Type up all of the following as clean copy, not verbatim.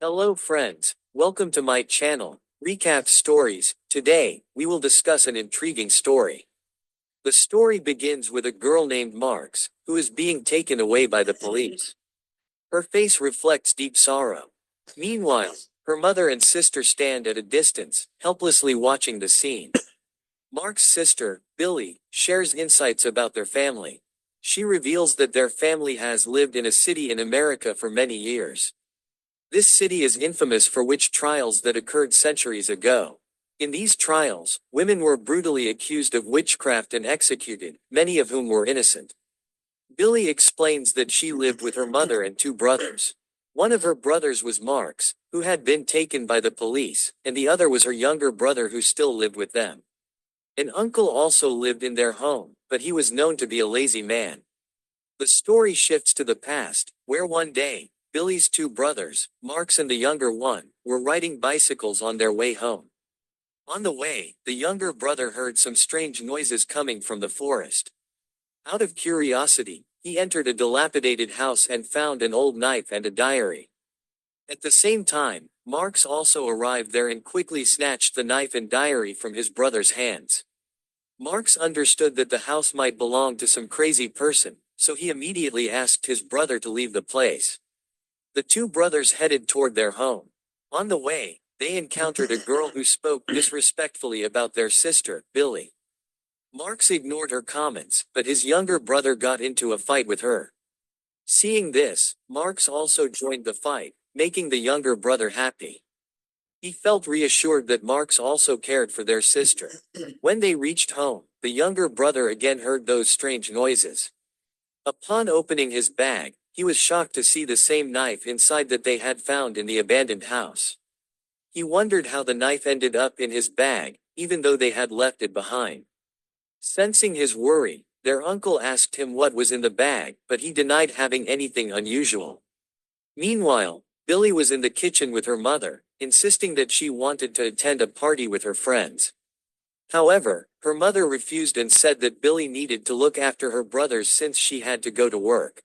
Hello friends, welcome to my channel, Recap Stories. Today, we will discuss an intriguing story. The story begins with a girl named Marks, who is being taken away by the police. Her face reflects deep sorrow. Meanwhile, her mother and sister stand at a distance, helplessly watching the scene. Mark's sister, Billie, shares insights about their family. She reveals that their family has lived in a city in America for many years. This city is infamous for witch trials that occurred centuries ago. In these trials, women were brutally accused of witchcraft and executed, many of whom were innocent. Billie explains that she lived with her mother and two brothers. One of her brothers was Mark's, who had been taken by the police, and the other was her younger brother who still lived with them. An uncle also lived in their home, but he was known to be a lazy man. The story shifts to the past, where one day, Billie's two brothers, Mark's and the younger one, were riding bicycles on their way home. On the way, the younger brother heard some strange noises coming from the forest. Out of curiosity, he entered a dilapidated house and found an old knife and a diary. At the same time, Mark's also arrived there and quickly snatched the knife and diary from his brother's hands. Mark's understood that the house might belong to some crazy person, so he immediately asked his brother to leave the place. The two brothers headed toward their home. On the way, they encountered a girl who spoke disrespectfully about their sister, Billie. Marks ignored her comments, but his younger brother got into a fight with her. Seeing this, Marks also joined the fight, making the younger brother happy. He felt reassured that Marks also cared for their sister. When they reached home, the younger brother again heard those strange noises. Upon opening his bag, he was shocked to see the same knife inside that they had found in the abandoned house. He wondered how the knife ended up in his bag, even though they had left it behind. Sensing his worry, their uncle asked him what was in the bag, but he denied having anything unusual. Meanwhile, Billie was in the kitchen with her mother, insisting that she wanted to attend a party with her friends. However, her mother refused and said that Billie needed to look after her brothers since she had to go to work.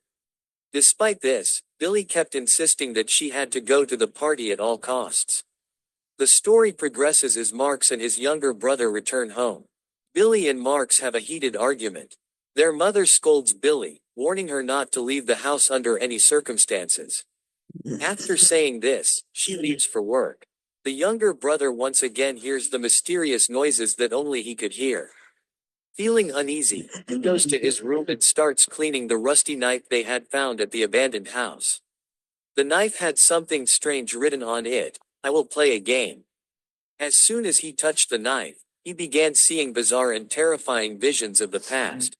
Despite this, Billie kept insisting that she had to go to the party at all costs. The story progresses as Marks and his younger brother return home. Billie and Marks have a heated argument. Their mother scolds Billie, warning her not to leave the house under any circumstances. After saying this, she leaves for work. The younger brother once again hears the mysterious noises that only he could hear. Feeling uneasy, he goes to his room and starts cleaning the rusty knife they had found at the abandoned house. The knife had something strange written on it: "I will play a game." As soon as he touched the knife, he began seeing bizarre and terrifying visions of the past.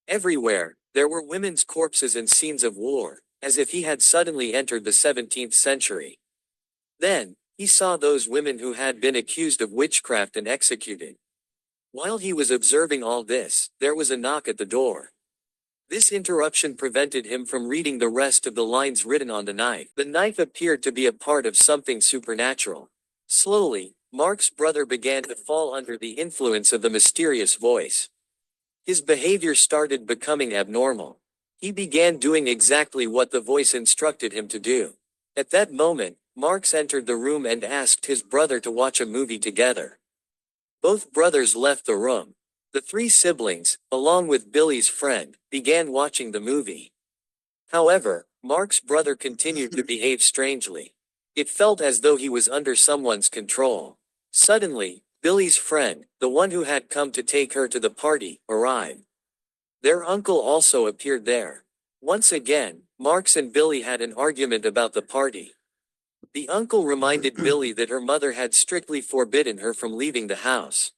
Everywhere, there were women's corpses and scenes of war, as if he had suddenly entered the 17th century. Then, he saw those women who had been accused of witchcraft and executed. While he was observing all this, there was a knock at the door. This interruption prevented him from reading the rest of the lines written on the knife. The knife appeared to be a part of something supernatural. Slowly, Mark's brother began to fall under the influence of the mysterious voice. His behavior started becoming abnormal. He began doing exactly what the voice instructed him to do. At that moment, Marks entered the room and asked his brother to watch a movie together. Both brothers left the room. The three siblings, along with Billie's friend, began watching the movie. However, Mark's brother continued to behave strangely. It felt as though he was under someone's control. Suddenly, Billie's friend, the one who had come to take her to the party, arrived. Their uncle also appeared there. Once again, Marks and Billie had an argument about the party. The uncle reminded Billie that her mother had strictly forbidden her from leaving the house.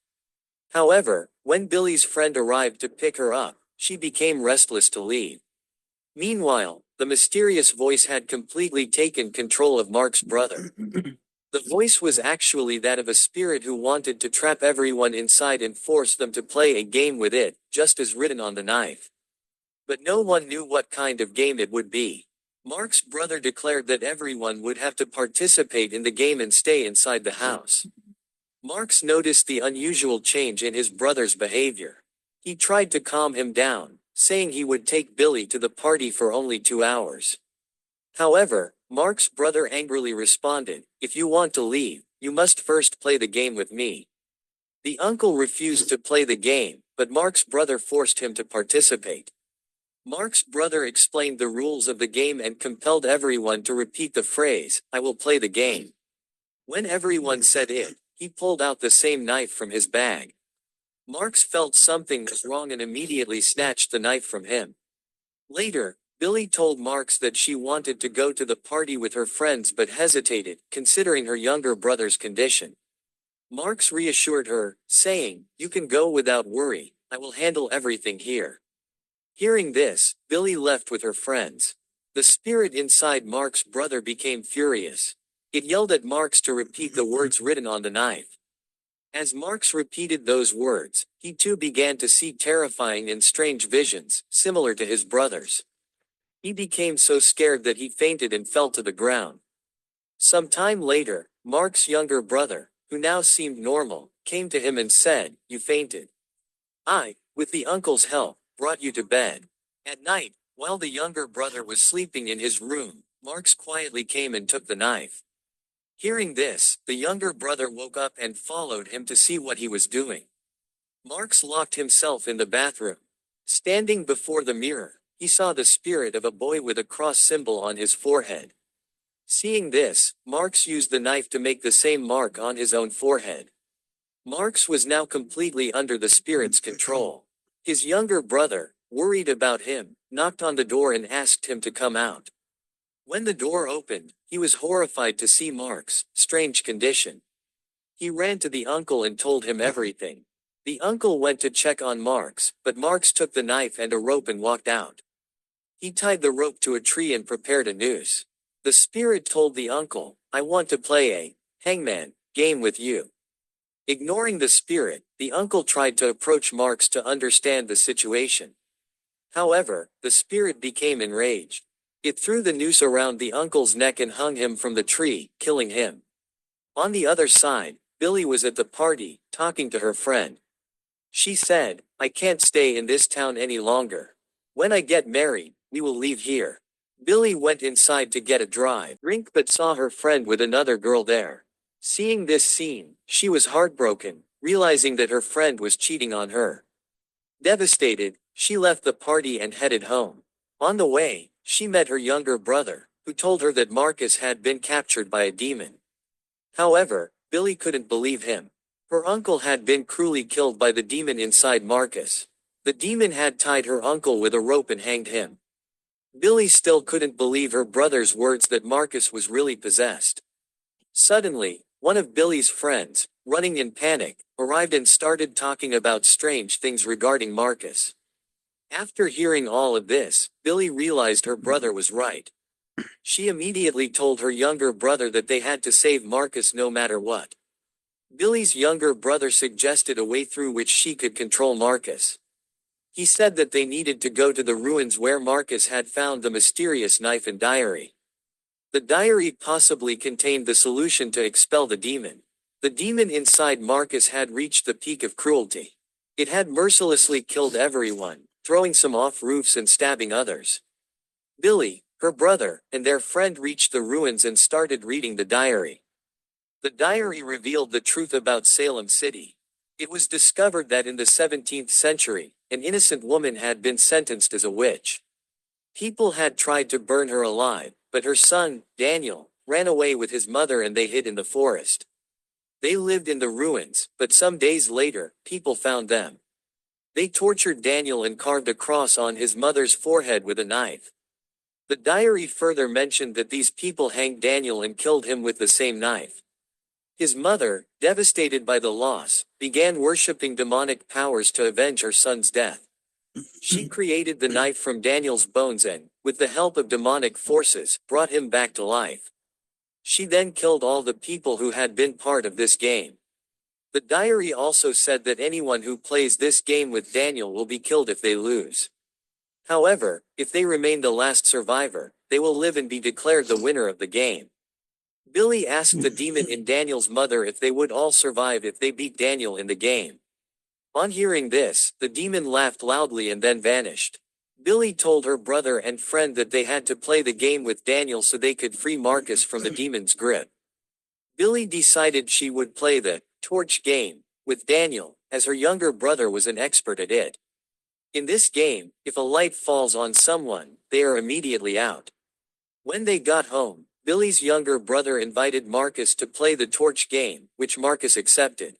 However, when Billie's friend arrived to pick her up, she became restless to leave. Meanwhile, the mysterious voice had completely taken control of Mark's brother. The voice was actually that of a spirit who wanted to trap everyone inside and force them to play a game with it, just as written on the knife. But no one knew what kind of game it would be. Mark's brother declared that everyone would have to participate in the game and stay inside the house. Marks noticed the unusual change in his brother's behavior. He tried to calm him down, saying he would take Billie to the party for only 2 hours. However, Mark's brother angrily responded, "If you want to leave, you must first play the game with me." The uncle refused to play the game, but Mark's brother forced him to participate. Mark's brother explained the rules of the game and compelled everyone to repeat the phrase, "I will play the game." When everyone said it, he pulled out the same knife from his bag. Marx felt something was wrong and immediately snatched the knife from him. Later, Billie told Marx that she wanted to go to the party with her friends but hesitated, considering her younger brother's condition. Marx reassured her, saying, "You can go without worry, I will handle everything here." Hearing this, Billie left with her friends. The spirit inside Mark's brother became furious. It yelled at Marx to repeat the words written on the knife. As Marx repeated those words, he too began to see terrifying and strange visions, similar to his brother's. He became so scared that he fainted and fell to the ground. Some time later, Mark's younger brother, who now seemed normal, came to him and said, "You fainted. I, with the uncle's help, brought you to bed." At night, while the younger brother was sleeping in his room, Marx quietly came and took the knife. Hearing this, the younger brother woke up and followed him to see what he was doing. Marx locked himself in the bathroom. Standing before the mirror, he saw the spirit of a boy with a cross symbol on his forehead. Seeing this, Marx used the knife to make the same mark on his own forehead. Marx was now completely under the spirit's control. His younger brother, worried about him, knocked on the door and asked him to come out. When the door opened, he was horrified to see Mark's strange condition. He ran to the uncle and told him everything. The uncle went to check on Marx, but Marx took the knife and a rope and walked out. He tied the rope to a tree and prepared a noose. The spirit told the uncle, "I want to play a hangman game with you." Ignoring the spirit, the uncle tried to approach Marx to understand the situation. However, the spirit became enraged. It threw the noose around the uncle's neck and hung him from the tree, killing him. On the other side, Billie was at the party, talking to her friend. She said, "I can't stay in this town any longer. When I get married, we will leave here." Billie went inside to get a dry drink but saw her friend with another girl there. Seeing this scene, she was heartbroken, realizing that her friend was cheating on her. Devastated, she left the party and headed home. On the way, she met her younger brother, who told her that Marcus had been captured by a demon. However, Billie couldn't believe him. Her uncle had been cruelly killed by the demon inside Marcus. The demon had tied her uncle with a rope and hanged him. Billie still couldn't believe her brother's words that Marcus was really possessed. Suddenly, one of Billie's friends, running in panic, arrived and started talking about strange things regarding Marcus. After hearing all of this, Billie realized her brother was right. She immediately told her younger brother that they had to save Marcus no matter what. Billie's younger brother suggested a way through which she could control Marcus. He said that they needed to go to the ruins where Marcus had found the mysterious knife and diary. The diary possibly contained the solution to expel the demon. The demon inside Marcus had reached the peak of cruelty. It had mercilessly killed everyone, throwing some off roofs and stabbing others. Billie, her brother, and their friend reached the ruins and started reading the diary. The diary revealed the truth about Salem City. It was discovered that in the 17th century, an innocent woman had been sentenced as a witch. People had tried to burn her alive, but her son, Daniel, ran away with his mother and they hid in the forest. They lived in the ruins, but some days later, people found them. They tortured Daniel and carved a cross on his mother's forehead with a knife. The diary further mentioned that these people hanged Daniel and killed him with the same knife. His mother, devastated by the loss, began worshipping demonic powers to avenge her son's death. She created the knife from Daniel's bones and, with the help of demonic forces, brought him back to life. She then killed all the people who had been part of this game. The diary also said that anyone who plays this game with Daniel will be killed if they lose. However, if they remain the last survivor, they will live and be declared the winner of the game. Billie asked the demon in Daniel's mother if they would all survive if they beat Daniel in the game. On hearing this, the demon laughed loudly and then vanished. Billie told her brother and friend that they had to play the game with Daniel so they could free Marcus from the demon's grip. Billie decided she would play the torch game with Daniel, as her younger brother was an expert at it. In this game, if a light falls on someone, they are immediately out. When they got home, Billie's younger brother invited Marcus to play the torch game, which Marcus accepted.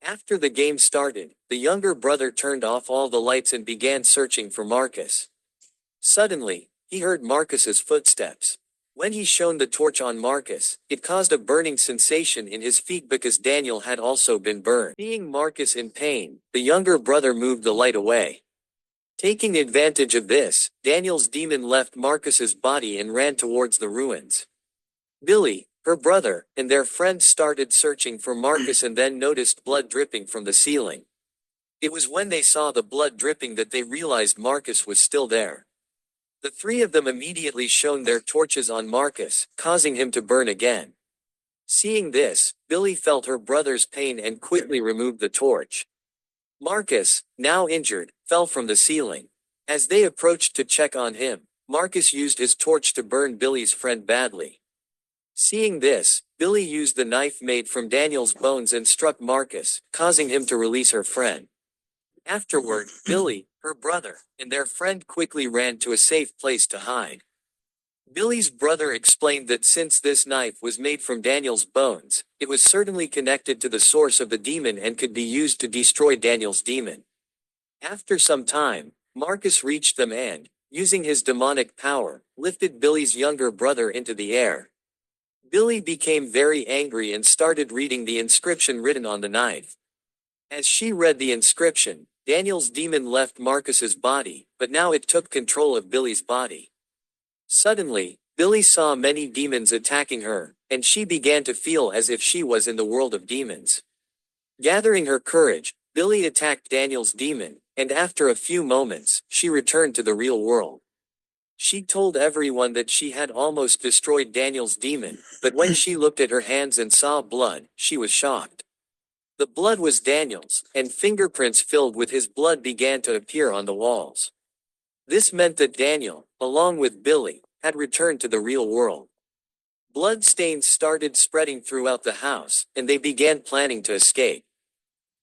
After the game started, the younger brother turned off all the lights and began searching for Marcus. Suddenly, he heard Marcus's footsteps. When he shone the torch on Marcus, it caused a burning sensation in his feet because Daniel had also been burned. Seeing Marcus in pain, the younger brother moved the light away. Taking advantage of this, Daniel's demon left Marcus's body and ran towards the ruins. Billie, her brother, and their friend started searching for Marcus and then noticed blood dripping from the ceiling. It was when they saw the blood dripping that they realized Marcus was still there. The three of them immediately shone their torches on Marcus, causing him to burn again. Seeing this, Billie felt her brother's pain and quickly removed the torch. Marcus, now injured, fell from the ceiling. As they approached to check on him, Marcus used his torch to burn Billie's friend badly. Seeing this, Billie used the knife made from Daniel's bones and struck Marcus, causing him to release her friend. Afterward, Billie, her brother, and their friend quickly ran to a safe place to hide. Billie's brother explained that since this knife was made from Daniel's bones, it was certainly connected to the source of the demon and could be used to destroy Daniel's demon. After some time, Marcus reached them and, using his demonic power, lifted Billie's younger brother into the air. Billie became very angry and started reading the inscription written on the knife. As she read the inscription, Daniel's demon left Marcus's body, but now it took control of Billie's body. Suddenly, Billie saw many demons attacking her, and she began to feel as if she was in the world of demons. Gathering her courage, Billie attacked Daniel's demon, and after a few moments, she returned to the real world. She told everyone that she had almost destroyed Daniel's demon, but when she looked at her hands and saw blood, she was shocked. The blood was Daniel's, and fingerprints filled with his blood began to appear on the walls. This meant that Daniel, along with Billie, had returned to the real world. Blood stains started spreading throughout the house, and they began planning to escape.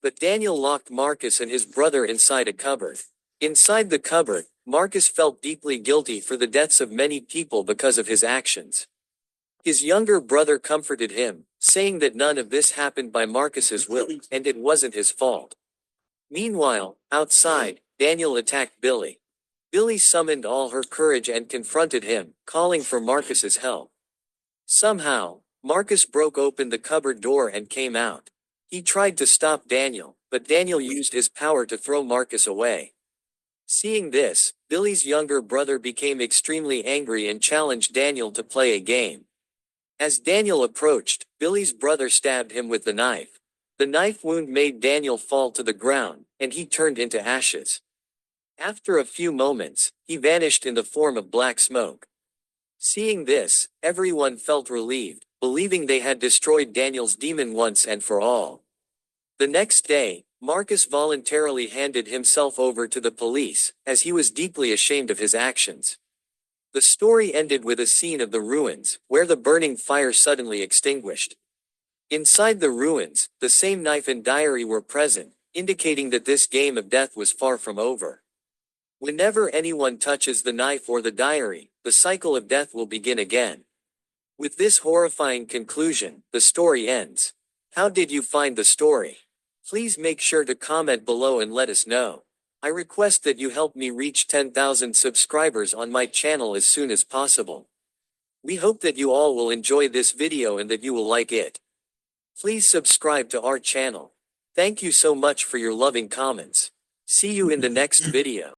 But Daniel locked Marcus and his brother inside a cupboard. Inside the cupboard, Marcus felt deeply guilty for the deaths of many people because of his actions. His younger brother comforted him, saying that none of this happened by Marcus's will, and it wasn't his fault. Meanwhile, outside, Daniel attacked Billie. Billie summoned all her courage and confronted him, calling for Marcus's help. Somehow, Marcus broke open the cupboard door and came out. He tried to stop Daniel, but Daniel used his power to throw Marcus away. Seeing this, Billie's younger brother became extremely angry and challenged Daniel to play a game. As Daniel approached, Billie's brother stabbed him with the knife. The knife wound made Daniel fall to the ground, and he turned into ashes. After a few moments, he vanished in the form of black smoke. Seeing this, everyone felt relieved, believing they had destroyed Daniel's demon once and for all. The next day, Marcus voluntarily handed himself over to the police, as he was deeply ashamed of his actions. The story ended with a scene of the ruins, where the burning fire suddenly extinguished. Inside the ruins, the same knife and diary were present, indicating that this game of death was far from over. Whenever anyone touches the knife or the diary, the cycle of death will begin again. With this horrifying conclusion, the story ends. How did you find the story? Please make sure to comment below and let us know. I request that you help me reach 10,000 subscribers on my channel as soon as possible. We hope that you all will enjoy this video and that you will like it. Please subscribe to our channel. Thank you so much for your loving comments. See you in the next video.